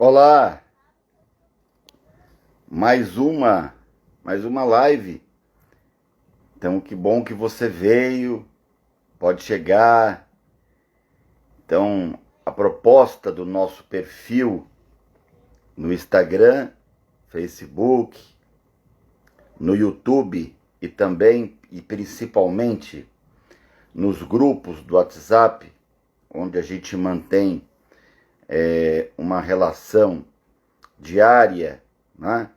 Olá, mais uma live. Então, que bom que você veio, pode chegar. Então, a proposta do nosso perfil no Instagram, Facebook, no YouTube e também e principalmente nos grupos do WhatsApp, onde a gente mantém uma relação diária, né,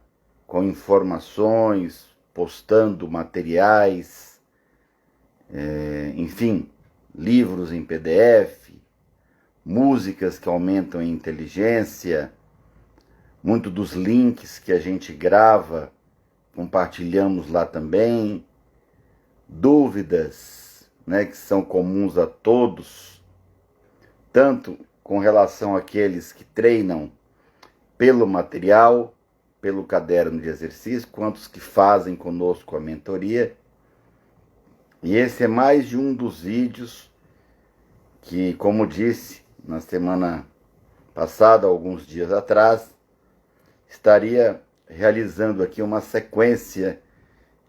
com informações, postando materiais, enfim, livros em PDF, músicas que aumentam a inteligência, muito dos links que a gente grava, compartilhamos lá também, dúvidas, né, que são comuns a todos, tanto com relação àqueles que treinam pelo material, pelo caderno de exercício, quanto os que fazem conosco a mentoria. E esse é mais de um dos vídeos que, como disse na semana passada, alguns dias atrás, estaria realizando aqui uma sequência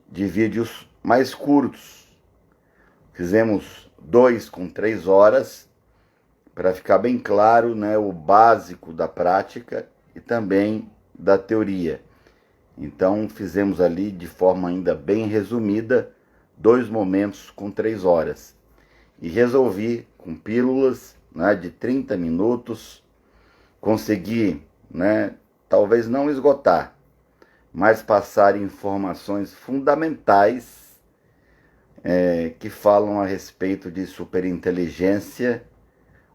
de vídeos mais curtos. Fizemos 2 com 3 horas, para ficar bem claro, né, o básico da prática e também da teoria. Então fizemos ali de forma ainda bem resumida 2 momentos com 3 horas. E resolvi, com pílulas, né, de 30 minutos, conseguir, né, talvez não esgotar, mas passar informações fundamentais que falam a respeito de superinteligência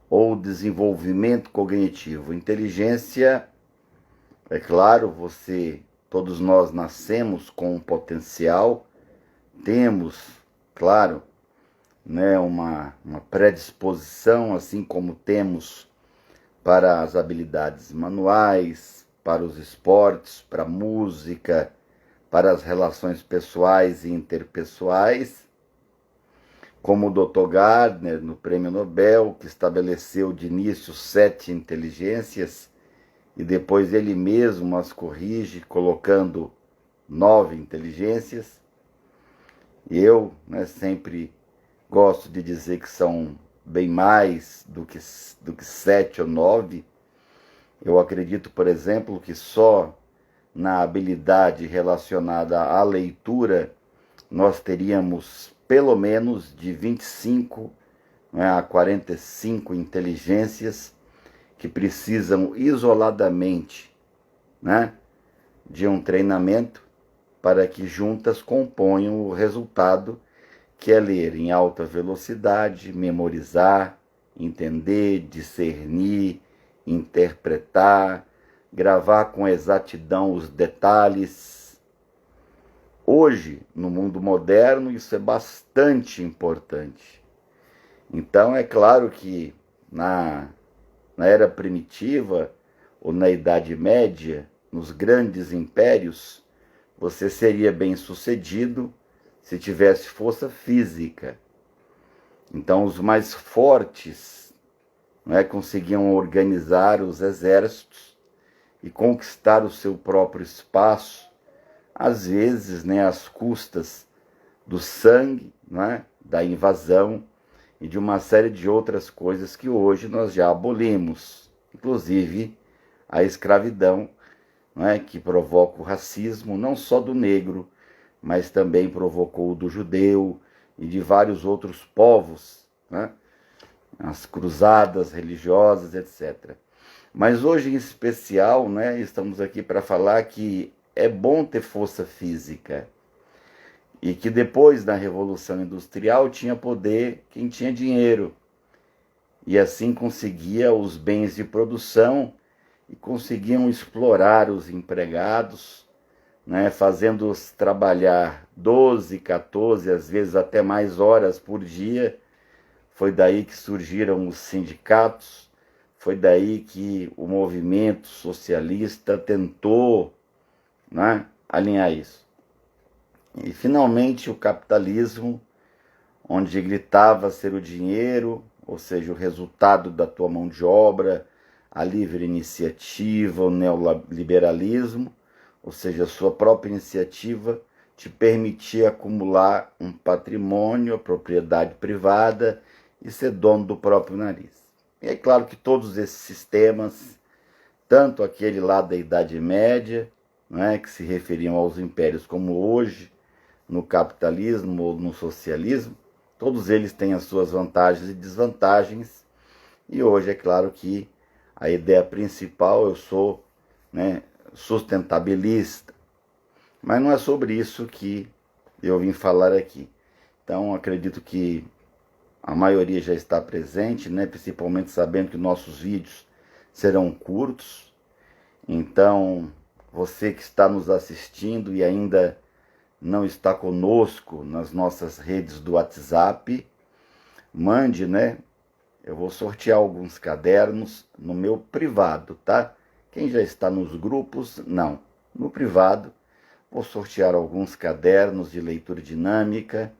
ou desenvolvimento cognitivo. Inteligência, é claro, todos nós nascemos com um potencial, temos, claro, né, uma predisposição, assim como temos para as habilidades manuais, para os esportes, para a música, para as relações pessoais e interpessoais, como o Dr. Gardner, no Prêmio Nobel, que estabeleceu de início 7 inteligências e depois ele mesmo as corrige, colocando 9 inteligências. E eu, né, sempre gosto de dizer que são bem mais do que 7 ou 9. Eu acredito, por exemplo, que só na habilidade relacionada à leitura nós teríamos pelo menos de 25, né, a 45 inteligências que precisam isoladamente, né, de um treinamento para que juntas componham o resultado, que é ler em alta velocidade, memorizar, entender, discernir, interpretar, gravar com exatidão os detalhes. Hoje, no mundo moderno, isso é bastante importante. Então, é claro que na era primitiva ou na Idade Média, nos grandes impérios, você seria bem-sucedido se tivesse força física. Então, os mais fortes, né, conseguiam organizar os exércitos e conquistar o seu próprio espaço, às vezes, né, às custas do sangue, né, da invasão e de uma série de outras coisas que hoje nós já abolimos, inclusive a escravidão, né, que provoca o racismo não só do negro, mas também provocou o do judeu e de vários outros povos, né, as cruzadas religiosas, etc. Mas hoje, em especial, né, estamos aqui para falar que é bom ter força física e que depois da Revolução Industrial tinha poder quem tinha dinheiro e assim conseguia os bens de produção e conseguiam explorar os empregados, né, fazendo-os trabalhar 12, 14, às vezes até mais horas por dia. Foi daí que surgiram os sindicatos, foi daí que o movimento socialista tentou, né, alinhar isso. E finalmente o capitalismo, onde gritava ser o dinheiro, ou seja, o resultado da tua mão de obra, a livre iniciativa, o neoliberalismo, ou seja, a sua própria iniciativa te permitir acumular um patrimônio, a propriedade privada e ser dono do próprio nariz. E é claro que todos esses sistemas, tanto aquele lá da Idade Média, né, que se referiam aos impérios, como hoje, no capitalismo ou no socialismo, todos eles têm as suas vantagens e desvantagens. E hoje é claro que a ideia principal, eu sou, né, sustentabilista, mas não é sobre isso que eu vim falar aqui. Então acredito que a maioria já está presente, né, principalmente sabendo que nossos vídeos serão curtos. Então você que está nos assistindo e ainda não está conosco nas nossas redes do WhatsApp, mande, né? Eu vou sortear alguns cadernos no meu privado, tá? Quem já está nos grupos, não. No privado, vou sortear alguns cadernos de leitura dinâmica.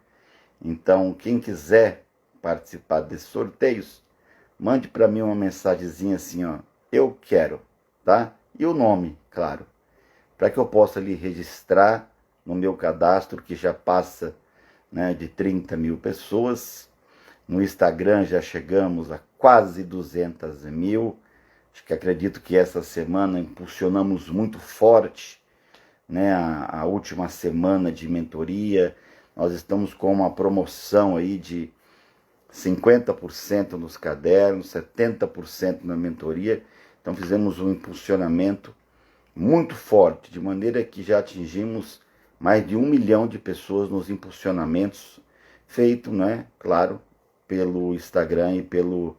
Então, quem quiser participar desses sorteios, mande para mim uma mensagenzinha assim, ó, eu quero, tá? E o nome, claro, para que eu possa lhe registrar no meu cadastro, que já passa, né, de 30 mil pessoas. No Instagram já chegamos a quase 200 mil. Acho que acredito que essa semana impulsionamos muito forte, né, a última semana de mentoria. Nós estamos com uma promoção aí de 50% nos cadernos, 70% na mentoria. Então fizemos um impulsionamento muito forte, de maneira que já atingimos mais de 1 milhão de pessoas nos impulsionamentos feitos, né, claro, pelo Instagram e pelo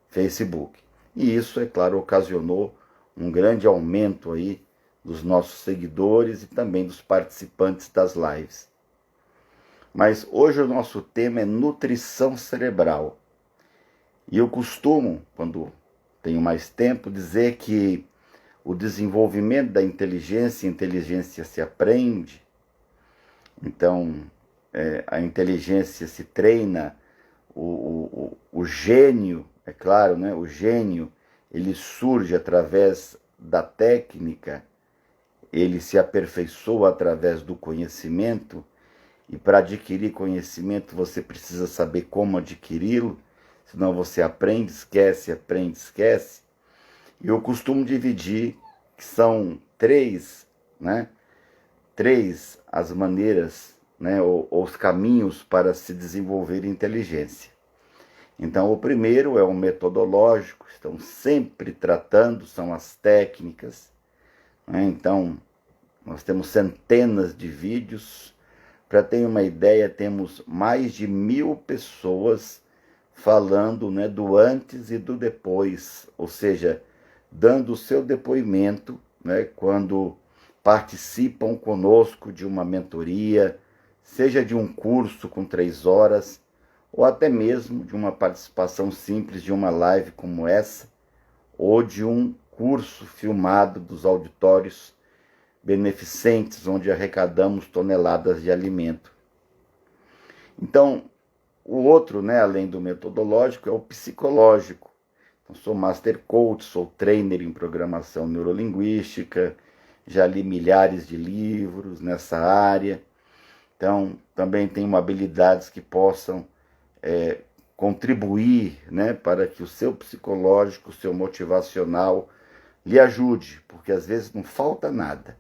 Facebook. E isso, é claro, ocasionou um grande aumento aí dos nossos seguidores e também dos participantes das lives. Mas hoje o nosso tema é nutrição cerebral. E eu costumo, quando tenho mais tempo, dizer que o desenvolvimento da inteligência, a inteligência se aprende. Então, a inteligência se treina, o gênio, é claro, né? O gênio, ele surge através da técnica, ele se aperfeiçoa através do conhecimento, e para adquirir conhecimento você precisa saber como adquiri-lo, senão você aprende, esquece. E eu costumo dividir, que são três, né? Três as maneiras, né, ou os caminhos para se desenvolver inteligência. Então, o primeiro é o metodológico, estão sempre tratando, são as técnicas, né? Então, nós temos centenas de vídeos. Para ter uma ideia, temos mais de 1000 pessoas falando, né, do antes e do depois, ou seja, dando o seu depoimento, né, quando participam conosco de uma mentoria, seja de um curso com 3 horas, ou até mesmo de uma participação simples de uma live como essa, ou de um curso filmado dos auditórios beneficentes, onde arrecadamos toneladas de alimento. Então, o outro, né, além do metodológico, é o psicológico. Então, sou Master Coach, sou trainer em programação neurolinguística, já li milhares de livros nessa área. Então, também tenho habilidades que possam contribuir, né, para que o seu psicológico, o seu motivacional lhe ajude, porque às vezes não falta nada.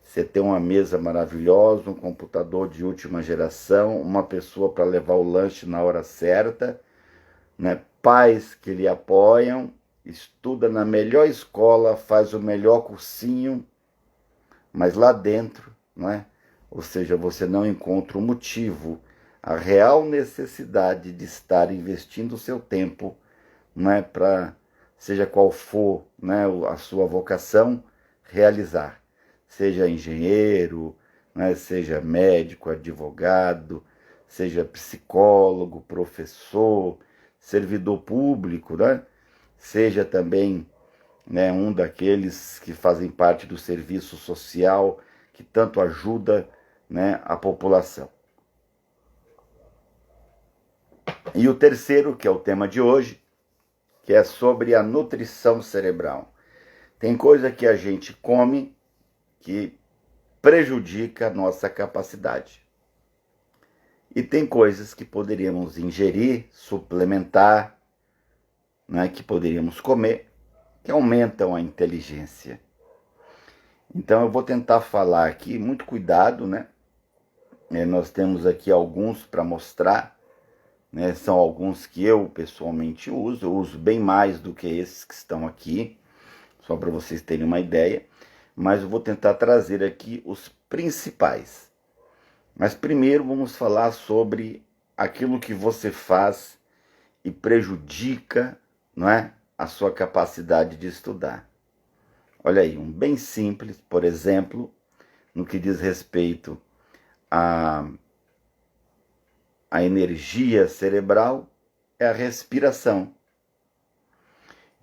Você tem uma mesa maravilhosa, um computador de última geração, uma pessoa para levar o lanche na hora certa, né, pais que lhe apoiam, estuda na melhor escola, faz o melhor cursinho, mas lá dentro, não é? Ou seja, você não encontra o motivo, a real necessidade de estar investindo o seu tempo, não é, para, seja qual for, né, a sua vocação, realizar. Seja engenheiro, né, seja médico, advogado, seja psicólogo, professor, servidor público, né, seja também, né, um daqueles que fazem parte do serviço social, que tanto ajuda, né, a população. E o terceiro, que é o tema de hoje, que é sobre a nutrição cerebral. Tem coisa que a gente come que prejudica a nossa capacidade. E tem coisas que poderíamos ingerir, suplementar, né, que poderíamos comer, que aumentam a inteligência. Então eu vou tentar falar aqui, muito cuidado, né? Nós temos aqui alguns para mostrar, né? São alguns que eu pessoalmente uso, eu uso bem mais do que esses que estão aqui, só para vocês terem uma ideia, mas eu vou tentar trazer aqui os principais. Mas primeiro vamos falar sobre aquilo que você faz e prejudica, não é, a sua capacidade de estudar. Olha aí, um bem simples, por exemplo, no que diz respeito à energia cerebral, é a respiração.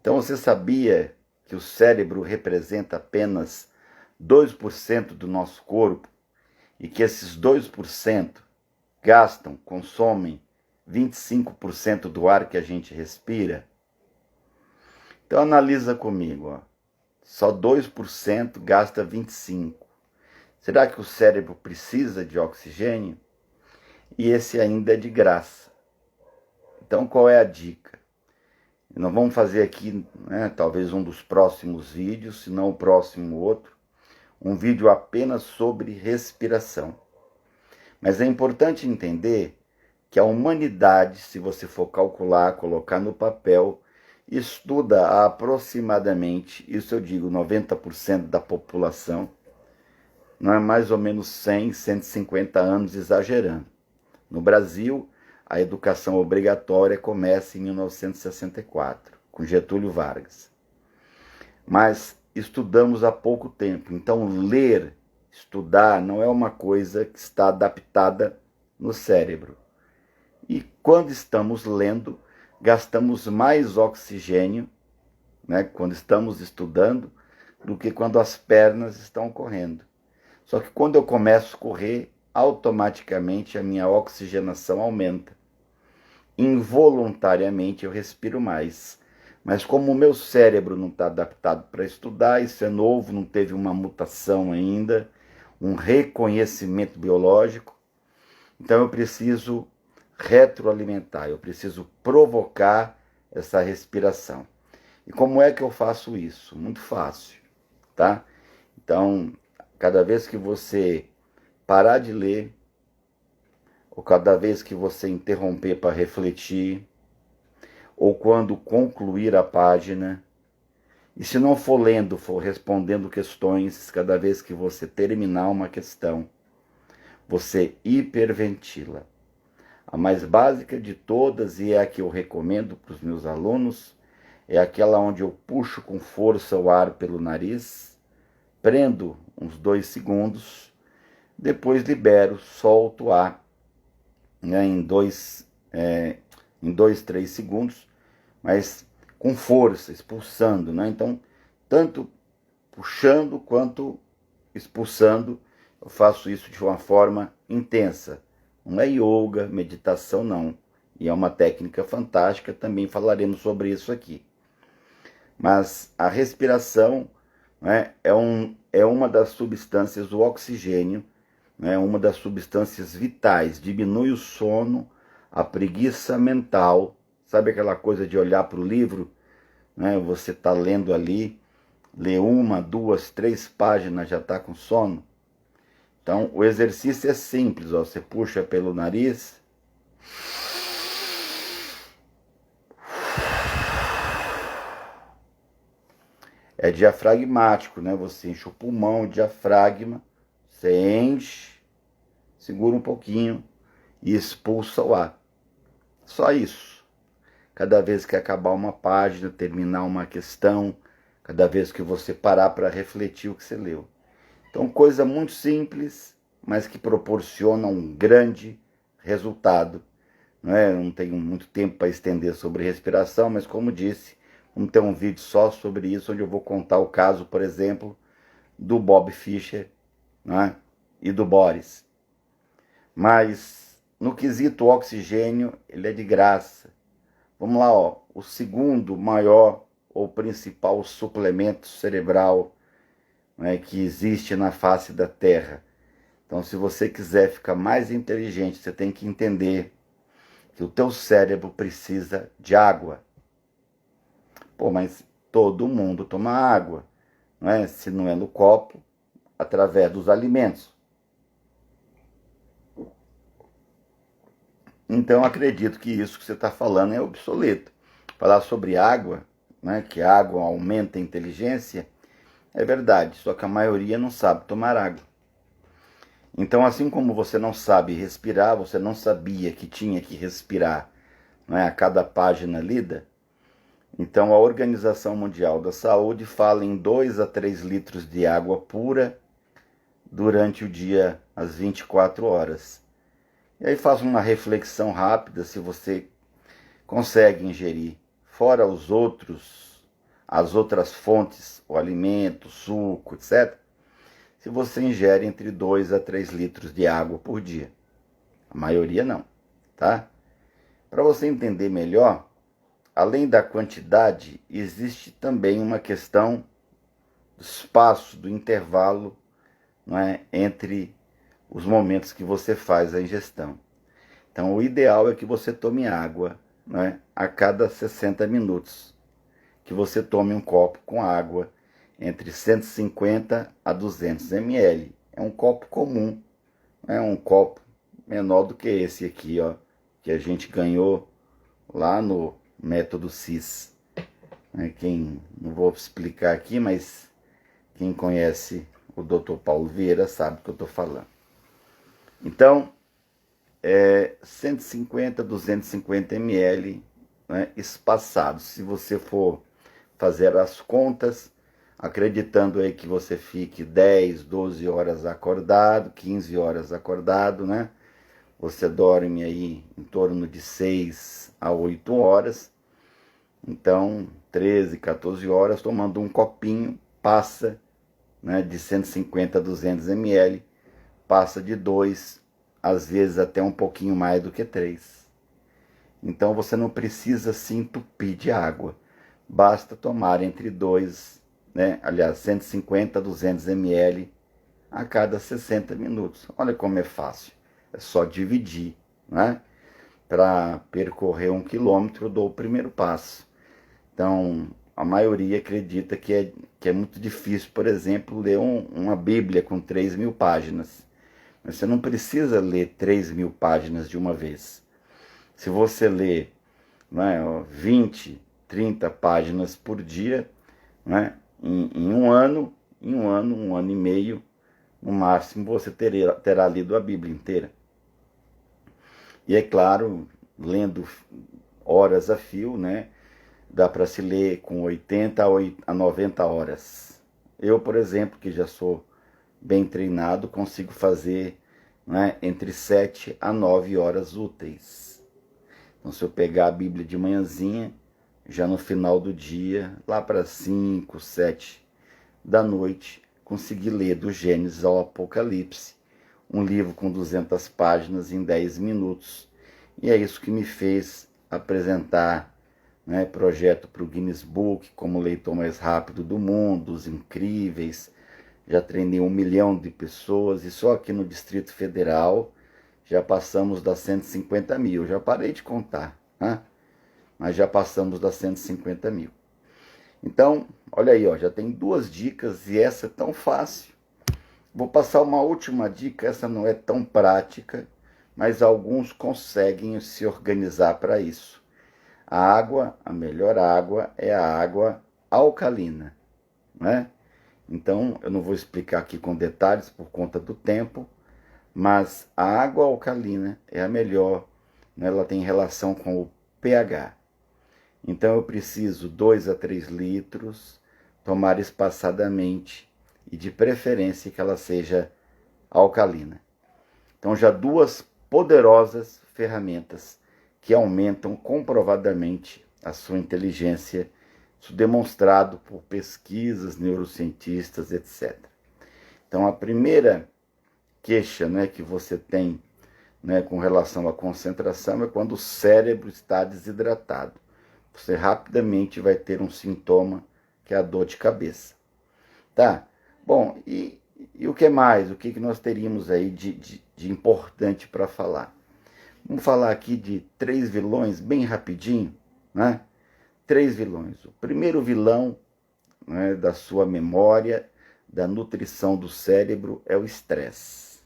Então você sabia que o cérebro representa apenas 2% do nosso corpo e que esses 2% consomem 25% do ar que a gente respira? Então analisa comigo, ó. Só 2% gasta 25%. Será que o cérebro precisa de oxigênio? E esse ainda é de graça. Então qual é a dica? Nós vamos fazer aqui, né, talvez um dos próximos vídeos, se não o próximo outro, um vídeo apenas sobre respiração. Mas é importante entender que a humanidade, se você for calcular, colocar no papel, estuda aproximadamente, isso eu digo, 90% da população, não é mais ou menos 100, 150 anos exagerando. No Brasil, a educação obrigatória começa em 1964, com Getúlio Vargas. Mas estudamos há pouco tempo, então ler, estudar não é uma coisa que está adaptada no cérebro. E quando estamos lendo, gastamos mais oxigênio, né, quando estamos estudando, do que quando as pernas estão correndo. Só que quando eu começo a correr, automaticamente a minha oxigenação aumenta. Involuntariamente eu respiro mais. Mas como o meu cérebro não está adaptado para estudar, isso é novo, não teve uma mutação ainda, um reconhecimento biológico, então eu preciso retroalimentar, eu preciso provocar essa respiração. E como é que eu faço isso? Muito fácil, tá? Então, cada vez que você parar de ler, ou cada vez que você interromper para refletir, ou quando concluir a página, e se não for lendo, for respondendo questões, cada vez que você terminar uma questão, você hiperventila. A mais básica de todas, e é a que eu recomendo para os meus alunos, é aquela onde eu puxo com força o ar pelo nariz, prendo uns 2 segundos, depois libero, solto o ar, né, em 2, 3 segundos, mas com força, expulsando, né? Então, tanto puxando quanto expulsando, eu faço isso de uma forma intensa. Não é yoga, meditação não. E é uma técnica fantástica, também falaremos sobre isso aqui. Mas a respiração, né, é uma das substâncias, o oxigênio, né, uma das substâncias vitais, diminui o sono, a preguiça mental. Sabe aquela coisa de olhar para o livro, né, você está lendo ali, lê 1, 2, 3 páginas, já está com sono? Então, o exercício é simples, ó. Você puxa pelo nariz, é diafragmático, né? Você enche o pulmão, o diafragma, você enche, segura um pouquinho e expulsa o ar. Só isso. Cada vez que acabar uma página, terminar uma questão, cada vez que você parar para refletir o que você leu. Então, coisa muito simples, mas que proporciona um grande resultado. Não tenho muito tempo para estender sobre respiração, mas como disse, vamos ter um vídeo só sobre isso, onde eu vou contar o caso, por exemplo, do Bob Fischer, né, e do Boris. Mas no quesito oxigênio, ele é de graça. Vamos lá, ó. o segundo maior ou principal suplemento cerebral, né, que existe na face da Terra. Então, se você quiser ficar mais inteligente, você tem que entender que o teu cérebro precisa de água. Pô, mas todo mundo toma água, não é? Se não é no copo, através dos alimentos. Então, acredito que isso que você está falando é obsoleto. Falar sobre água, né, que a água aumenta a inteligência, é verdade, só que a maioria não sabe tomar água. Então, assim como você não sabe respirar, você não sabia que tinha que respirar, não é, a cada página lida, então a Organização Mundial da Saúde fala em 2 a 3 litros de água pura durante o dia, às 24 horas. E aí faz uma reflexão rápida se você consegue ingerir, fora as outras fontes, o alimento, suco, etc., se você ingere entre 2 a 3 litros de água por dia. A maioria não, tá? Para você entender melhor, além da quantidade, existe também uma questão do espaço, do intervalo, não é, entre os momentos que você faz a ingestão. Então, o ideal é que você tome água, não é, a cada 60 minutos. Que você tome um copo com água entre 150 a 200 ml. É um copo comum, é um copo menor do que esse aqui, ó, que a gente ganhou lá no método CIS. Não vou explicar aqui, mas quem conhece o Dr. Paulo Vieira sabe o que eu estou falando. Então, 150, 250 ml, né, espaçados. Se você for fazer as contas, acreditando aí que você fique 10, 12 horas acordado, 15 horas acordado, né? Você dorme aí em torno de 6 a 8 horas. Então, 13, 14 horas, tomando um copinho, passa, né, de 150 a 200 ml, passa de 2, às vezes até um pouquinho mais do que 3. Então, você não precisa se entupir de água. Basta tomar entre 2, né, aliás, 150 a 200 ml a cada 60 minutos. Olha como é fácil. É só dividir, né? Para percorrer 1 quilômetro, dou o primeiro passo. Então, a maioria acredita que é muito difícil, por exemplo, ler uma Bíblia com 3.000 páginas. Mas você não precisa ler 3.000 páginas de uma vez. Se você ler, né, 20, 30 páginas por dia, né, em um ano, um ano e meio, no máximo, você terá lido a Bíblia inteira. E é claro, lendo horas a fio, né, dá para se ler com 80 a 90 horas. Eu, por exemplo, que já sou bem treinado, consigo fazer, né, entre 7 a 9 horas úteis. Então, se eu pegar a Bíblia de manhãzinha, já no final do dia, lá para 5, 7 da noite, consegui ler do Gênesis ao Apocalipse, um livro com 200 páginas em 10 minutos. E é isso que me fez apresentar, né, projeto para o Guinness Book como leitor mais rápido do mundo, os incríveis. Já treinei 1 milhão de pessoas e só aqui no Distrito Federal já passamos das 150 mil. Já parei de contar, né? Mas já passamos das 150 mil. Então, olha aí, ó, já tem 2 dicas e essa é tão fácil. Vou passar uma última dica, essa não é tão prática, mas alguns conseguem se organizar para isso. A água, a melhor água é a água alcalina, né? Então, eu não vou explicar aqui com detalhes por conta do tempo, mas a água alcalina é a melhor, né? Ela tem relação com o pH. Então, eu preciso 2 a 3 litros, tomar espaçadamente e de preferência que ela seja alcalina. Então, já 2 poderosas ferramentas que aumentam comprovadamente a sua inteligência, isso demonstrado por pesquisas, neurocientistas, etc. Então, a primeira queixa, né, que você tem, né, com relação à concentração é quando o cérebro está desidratado. você rapidamente vai ter um sintoma que é a dor de cabeça. Tá? Bom, e o que mais? O que nós teríamos aí de importante para falar? Vamos falar aqui de 3 vilões, bem rapidinho, né? 3 vilões. O primeiro vilão, né, da sua memória, da nutrição do cérebro, é o estresse.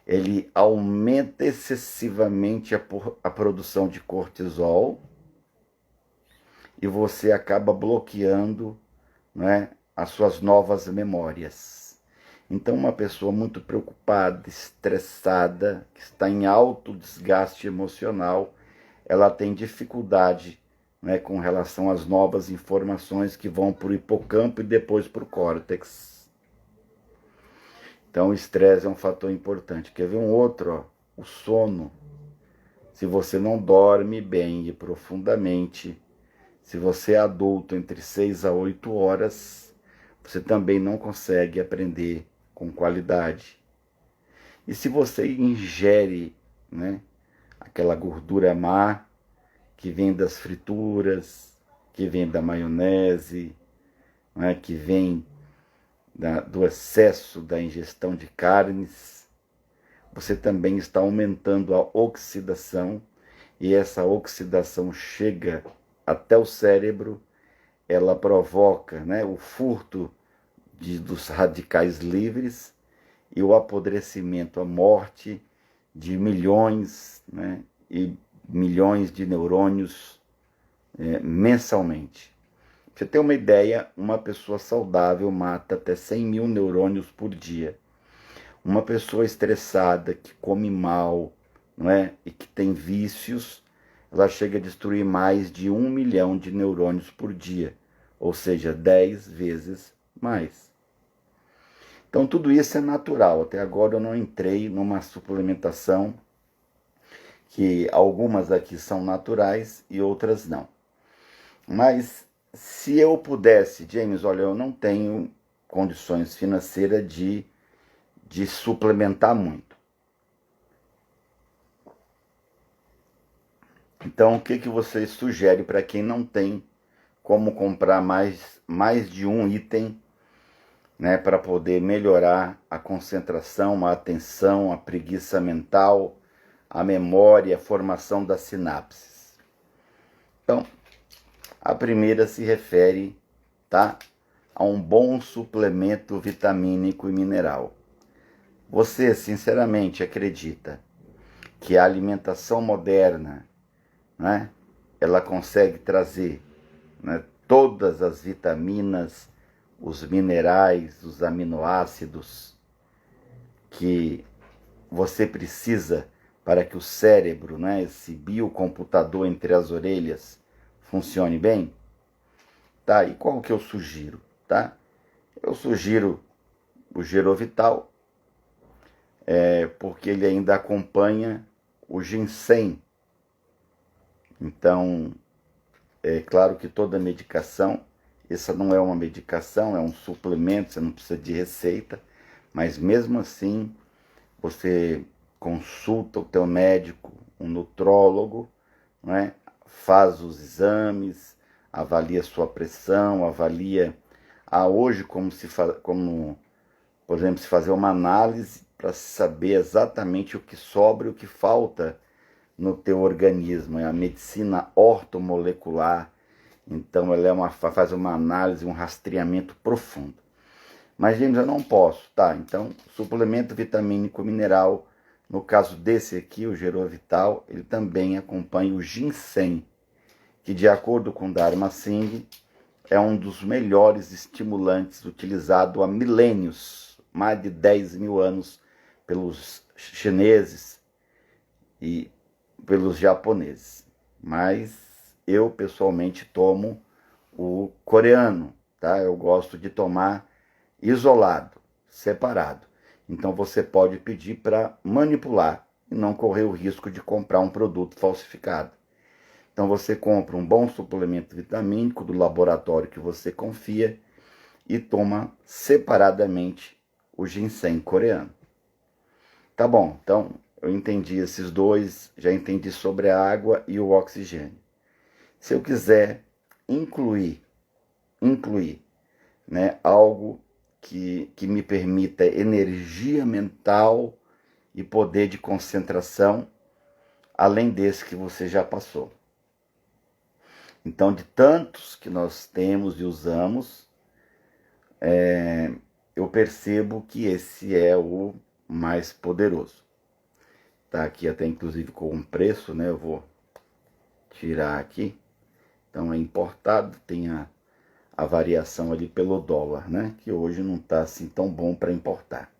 Ele aumenta excessivamente a produção de cortisol e você acaba bloqueando, né, as suas novas memórias. Então, uma pessoa muito preocupada, estressada, que está em alto desgaste emocional, ela tem dificuldade, né, com relação às novas informações que vão para o hipocampo e depois para o córtex. Então, o estresse é um fator importante. Quer ver um outro? Ó? O sono. Se você não dorme bem e profundamente, se você é adulto entre 6 a 8 horas, você também não consegue aprender com qualidade. E se você ingere, né, aquela gordura má que vem das frituras, que vem da maionese, né, que vem do excesso da ingestão de carnes, você também está aumentando a oxidação, e essa oxidação chega até o cérebro, ela provoca, né, o furto dos radicais livres e o apodrecimento, a morte de milhões, né, e milhões de neurônios mensalmente. Pra você ter uma ideia, uma pessoa saudável mata até 100 mil neurônios por dia. Uma pessoa estressada, que come mal, não é? E que tem vícios, ela chega a destruir mais de 1 milhão de neurônios por dia, ou seja, 10 vezes mais. Então tudo isso é natural. Até agora eu não entrei numa suplementação, que algumas aqui são naturais e outras não. Mas se eu pudesse, James, olha, eu não tenho condições financeiras de suplementar muito. Então, o que você sugere para quem não tem como comprar mais de um item, né, para poder melhorar a concentração, a atenção, a preguiça mental, a memória, a formação das sinapses? Então, a primeira se refere, tá, a um bom suplemento vitamínico e mineral. Você, sinceramente, acredita que a alimentação moderna, né, ela consegue trazer, né, todas as vitaminas, os minerais, os aminoácidos que você precisa para que o cérebro, né, esse biocomputador entre as orelhas, funcione bem? Tá, e qual que eu sugiro? Tá? Eu sugiro o Gerovital, porque ele ainda acompanha o ginseng. Então, é claro que toda medicação, essa não é uma medicação, é um suplemento, você não precisa de receita, mas mesmo assim, você consulta o teu médico, um nutrólogo, né? Faz os exames, avalia sua pressão, avalia hoje como, por exemplo, se fazer uma análise para saber exatamente o que sobra e o que falta no teu organismo. É a medicina ortomolecular, então ela faz uma análise, um rastreamento profundo. Mas, James, eu não posso, tá? Então, suplemento vitamínico mineral, no caso desse aqui, o Gerovital, ele também acompanha o ginseng, que, de acordo com Dharma Singh, é um dos melhores estimulantes utilizado há milênios, mais de 10 mil anos, pelos chineses e pelos japoneses. Mas eu, pessoalmente, tomo o coreano, tá? Eu gosto de tomar isolado, separado. Então você pode pedir para manipular e não correr o risco de comprar um produto falsificado. Então você compra um bom suplemento vitamínico do laboratório que você confia e toma separadamente o ginseng coreano. Tá bom, então eu entendi esses dois, já entendi sobre a água e o oxigênio. Se eu quiser incluir, né, algo que me permita energia mental e poder de concentração, além desse que você já passou. Então, de tantos que nós temos e usamos, eu percebo que esse é o mais poderoso. Tá aqui até inclusive com um preço, né? Eu vou tirar aqui. Então é importado, tem a variação ali pelo dólar, né? Que hoje não está assim tão bom para importar.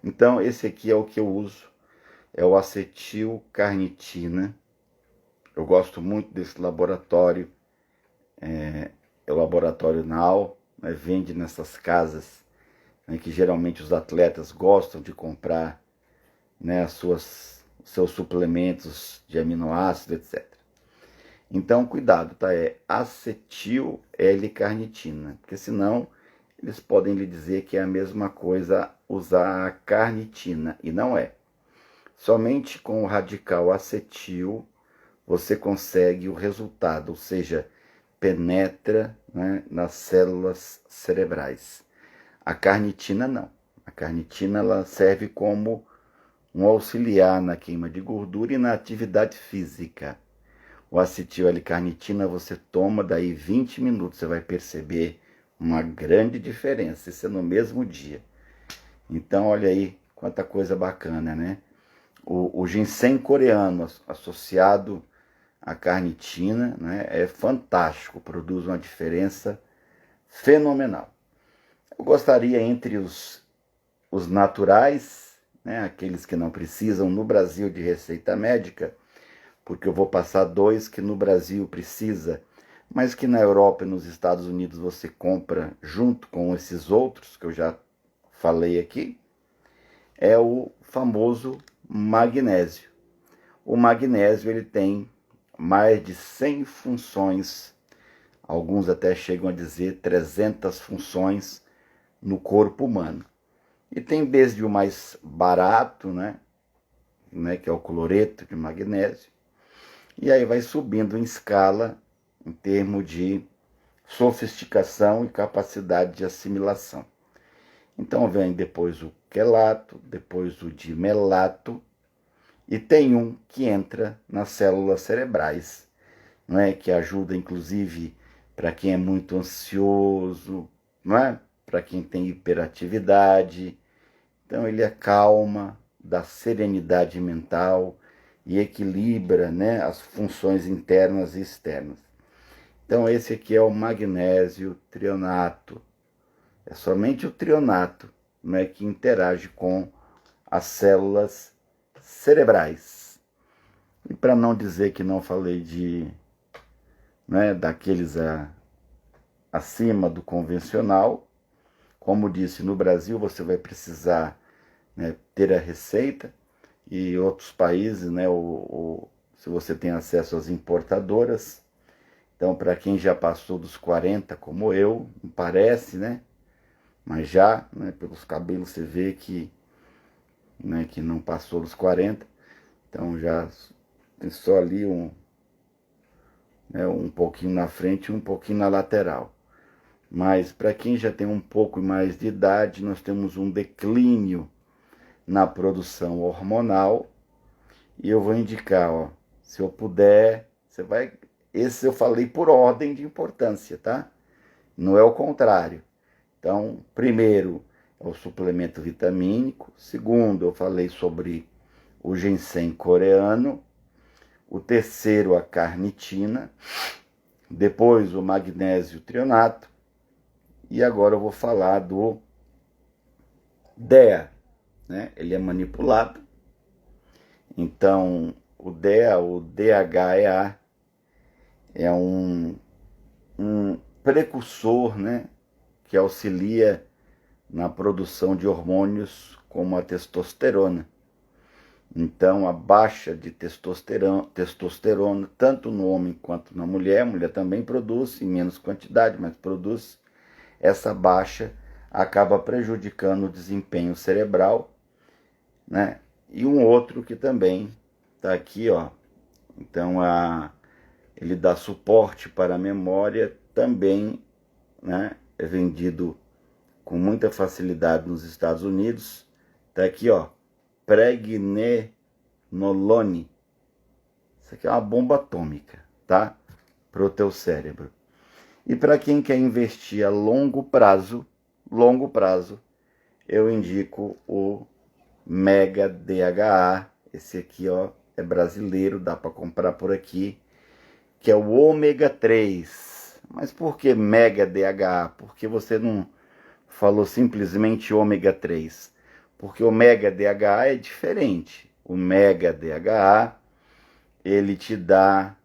Então esse aqui é o que eu uso, é o acetilcarnitina. Eu gosto muito desse laboratório, é o laboratório Nau, né? Vende nessas casas, né, que geralmente os atletas gostam de comprar, né, seus suplementos de aminoácido, etc. Então, cuidado, tá? É acetil L-carnitina, porque senão eles podem lhe dizer que é a mesma coisa usar a carnitina, e não é. Somente com o radical acetil você consegue o resultado, ou seja, penetra, né, nas células cerebrais. A carnitina não. A carnitina ela serve como um auxiliar na queima de gordura e na atividade física. O acetil L-carnitina você toma, daí 20 minutos você vai perceber uma grande diferença, isso é no mesmo dia. Então olha aí quanta coisa bacana, né? O ginseng coreano associado à carnitina, né, é fantástico, produz uma diferença fenomenal. Eu gostaria, entre os naturais, né, aqueles que não precisam no Brasil de receita médica, porque eu vou passar dois que no Brasil precisa, mas que na Europa e nos Estados Unidos você compra junto com esses outros que eu já falei aqui, é o famoso magnésio. O magnésio ele tem mais de 100 funções, alguns até chegam a dizer 300 funções no corpo humano. E tem desde o mais barato, né, que é o cloreto de magnésio, e aí vai subindo em escala em termos de sofisticação e capacidade de assimilação. Então vem depois o quelato, depois o dimelato, e tem um que entra nas células cerebrais, não é? Que ajuda inclusive para quem é muito ansioso, não é? Para quem tem hiperatividade. Então ele acalma, dá serenidade mental e equilibra, né, as funções internas e externas. Então esse aqui é o magnésio trionato. É somente o trionato, né, que interage com as células cerebrais. E para não dizer que não falei né, daqueles acima do convencional, como disse, no Brasil você vai precisar, né, ter a receita, e outros países, né, se você tem acesso às importadoras. Então, para quem já passou dos 40, como eu, não parece, né? Mas já, né, pelos cabelos você vê que, né, que não passou dos 40. Então já tem só ali um pouquinho na frente e um pouquinho na lateral. Mas para quem já tem um pouco mais de idade, nós temos um declínio na produção hormonal. E eu vou indicar, ó, se eu puder, você vai... Esse eu falei por ordem de importância, tá? Não é o contrário. Então, primeiro é o suplemento vitamínico. Segundo, eu falei sobre o ginseng coreano. O terceiro, a carnitina. Depois, o magnésio trionato. E agora eu vou falar do DEA, né? Ele é manipulado. Então, o DEA, o DHEA, é um precursor, né, que auxilia na produção de hormônios como a testosterona. Então, a baixa de testosterona, tanto no homem quanto na mulher, a mulher também produz, em menos quantidade, mas produz, essa baixa acaba prejudicando o desempenho cerebral, né? E um outro que também está aqui, ó. Então, ele dá suporte para a memória, também, né, é vendido com muita facilidade nos Estados Unidos. Tá aqui, ó, pregnenolone. Isso aqui é uma bomba atômica, tá? Para o teu cérebro. E para quem quer investir a longo prazo, eu indico o Mega DHA. Esse aqui, ó, é brasileiro, dá para comprar por aqui, que é o ômega 3. Mas por que Mega DHA? Porque você não falou simplesmente ômega 3? Porque o Mega DHA é diferente. O Mega DHA, ele te dá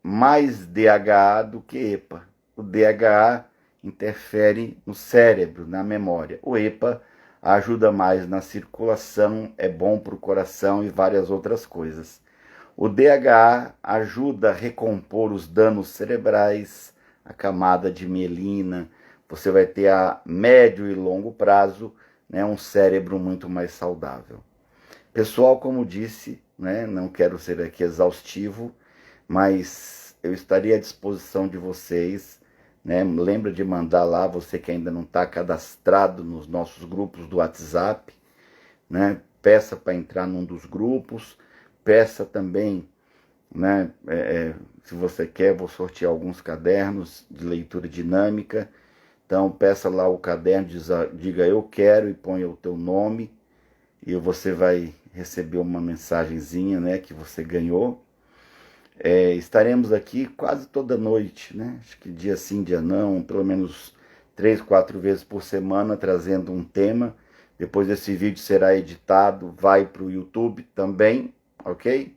mais DHA do que EPA. O DHA interfere no cérebro, na memória. O EPA ajuda mais na circulação, é bom para o coração e várias outras coisas. O DHA ajuda a recompor os danos cerebrais, a camada de mielina. Você vai ter a médio e longo prazo, né, um cérebro muito mais saudável. Pessoal, como disse, né, não quero ser aqui exaustivo, mas eu estaria à disposição de vocês, né? Lembra de mandar lá, você que ainda não está cadastrado nos nossos grupos do WhatsApp, né? Peça para entrar num dos grupos, peça também, né? Se você quer, vou sortear alguns cadernos de leitura dinâmica. Então peça lá o caderno, diga eu quero e ponha o teu nome, e você vai receber uma mensagenzinha, né, que você ganhou. Estaremos aqui quase toda noite, né? Acho que dia sim, dia não, pelo menos 3, 4 vezes por semana, trazendo um tema. Depois esse vídeo será editado, vai para o YouTube também, ok?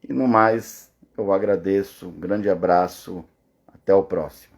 E no mais, eu agradeço, um grande abraço, até o próximo.